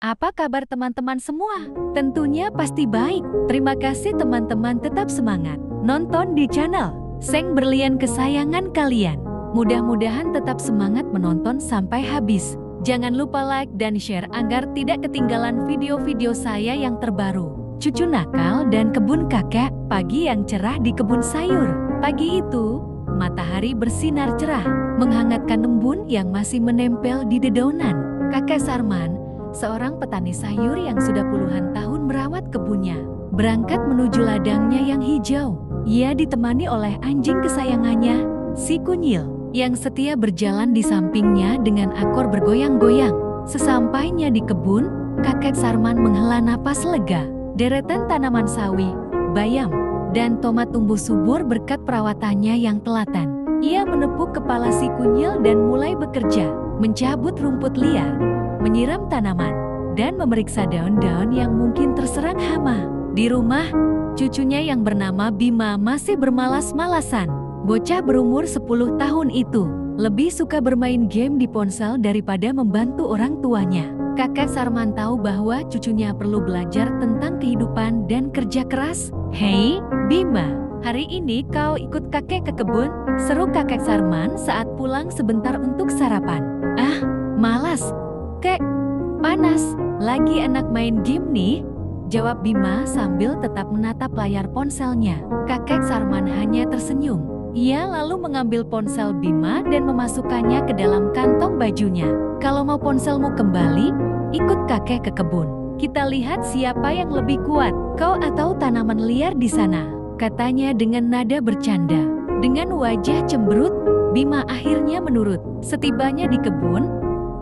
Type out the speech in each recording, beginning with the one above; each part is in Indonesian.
Apa kabar teman-teman semua? Tentunya pasti baik. Terima kasih teman-teman, tetap semangat nonton di channel Seng Berlian kesayangan kalian. Mudah-mudahan tetap semangat menonton sampai habis. Jangan lupa like dan share agar tidak ketinggalan video-video saya yang terbaru. Cucu nakal dan kebun kakek, pagi yang cerah di kebun sayur. Pagi itu, matahari bersinar cerah, menghangatkan embun yang masih menempel di dedaunan. Kakek Sarman, seorang petani sayur yang sudah puluhan tahun merawat kebunnya, berangkat menuju ladangnya yang hijau. Ia ditemani oleh anjing kesayangannya, si Kunyil, yang setia berjalan di sampingnya dengan akor bergoyang-goyang. Sesampainya di kebun, kakek Sarman menghela napas lega. Deretan tanaman sawi, bayam, dan tomat tumbuh subur berkat perawatannya yang telaten. Ia menepuk kepala si Kunyil dan mulai bekerja, mencabut rumput liar, menyiram tanaman, dan memeriksa daun-daun yang mungkin terserang hama. Di rumah, cucunya yang bernama Bima masih bermalas-malasan. Bocah berumur 10 tahun itu lebih suka bermain game di ponsel daripada membantu orang tuanya. Kakek Sarman tahu bahwa cucunya perlu belajar tentang kehidupan dan kerja keras. "Hei, Bima, hari ini kau ikut kakek ke kebun?" seru kakek Sarman saat pulang sebentar untuk sarapan. "Ah, malas, Kek. Panas, lagi enak main game nih," jawab Bima sambil tetap menatap layar ponselnya. Kakek Sarman hanya tersenyum. Ia lalu mengambil ponsel Bima dan memasukkannya ke dalam kantong bajunya. "Kalau mau ponselmu kembali, ikut kakek ke kebun. Kita lihat siapa yang lebih kuat, kau atau tanaman liar di sana," katanya dengan nada bercanda. Dengan wajah cemberut, Bima akhirnya menurut. Setibanya di kebun,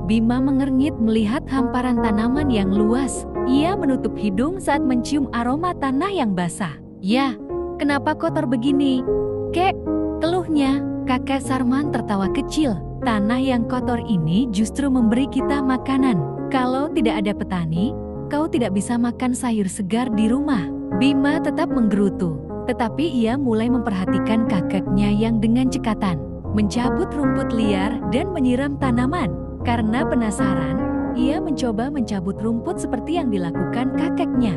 Bima mengernyit melihat hamparan tanaman yang luas. Ia menutup hidung saat mencium aroma tanah yang basah. "Ya, kenapa kotor begini, Kek?" keluhnya. Kakek Sarman tertawa kecil. "Tanah yang kotor ini justru memberi kita makanan. Kalau tidak ada petani, kau tidak bisa makan sayur segar di rumah." Bima tetap menggerutu, tetapi ia mulai memperhatikan kakeknya yang dengan cekatan mencabut rumput liar dan menyiram tanaman. Karena penasaran, ia mencoba mencabut rumput seperti yang dilakukan kakeknya.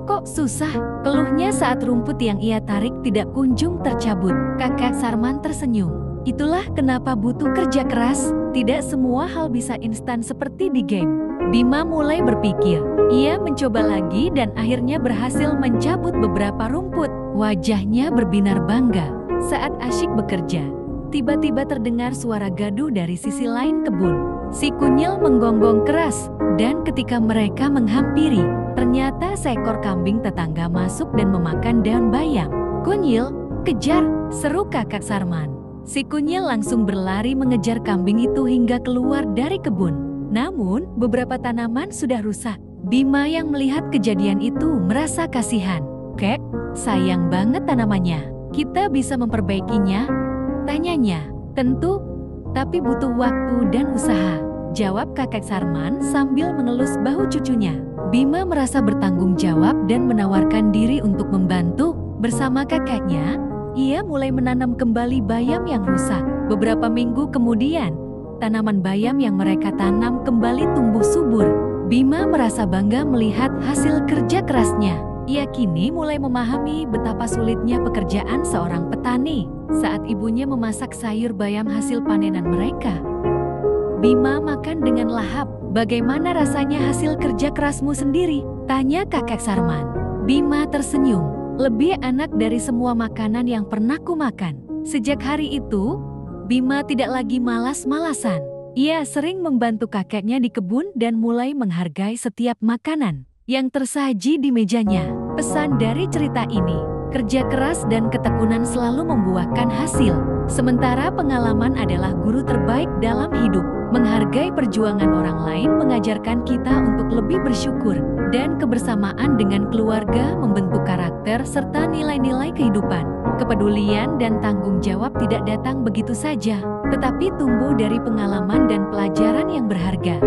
Kok susah?" keluhnya saat rumput yang ia tarik tidak kunjung tercabut. Kakek Sarman tersenyum. "Itulah kenapa butuh kerja keras. Tidak semua hal bisa instan seperti di game." Bima mulai berpikir. Ia mencoba lagi dan akhirnya berhasil mencabut beberapa rumput. Wajahnya berbinar bangga. Saat asyik bekerja, tiba-tiba terdengar suara gaduh dari sisi lain kebun. Si Kunyil menggonggong keras, dan ketika mereka menghampiri, ternyata seekor kambing tetangga masuk dan memakan daun bayam. "Kunyil, kejar!" seru kakek Sarman. Si Kunyil langsung berlari mengejar kambing itu hingga keluar dari kebun. Namun, beberapa tanaman sudah rusak. Bima yang melihat kejadian itu merasa kasihan. "Kek, sayang banget tanamannya. Kita bisa memperbaikinya?" tanyanya. "Tentu, tapi butuh waktu dan usaha," jawab kakek Sarman sambil mengelus bahu cucunya. Bima merasa bertanggung jawab dan menawarkan diri untuk membantu. Bersama kakeknya, ia mulai menanam kembali bayam yang rusak. Beberapa minggu kemudian, tanaman bayam yang mereka tanam kembali tumbuh subur. Bima merasa bangga melihat hasil kerja kerasnya. Ia kini mulai memahami betapa sulitnya pekerjaan seorang petani. Saat ibunya memasak sayur bayam hasil panenan mereka, Bima makan dengan lahap. "Bagaimana rasanya hasil kerja kerasmu sendiri?" tanya kakek Sarman. Bima tersenyum. "Lebih enak dari semua makanan yang pernah kumakan." Sejak hari itu, Bima tidak lagi malas-malasan. Ia sering membantu kakeknya di kebun dan mulai menghargai setiap makanan yang tersaji di mejanya. Pesan dari cerita ini, kerja keras dan ketekunan selalu membuahkan hasil. Sementara pengalaman adalah guru terbaik dalam hidup. Menghargai perjuangan orang lain mengajarkan kita untuk lebih bersyukur, dan kebersamaan dengan keluarga membentuk karakter serta nilai-nilai kehidupan. Kepedulian dan tanggung jawab tidak datang begitu saja, tetapi tumbuh dari pengalaman dan pelajaran yang berharga.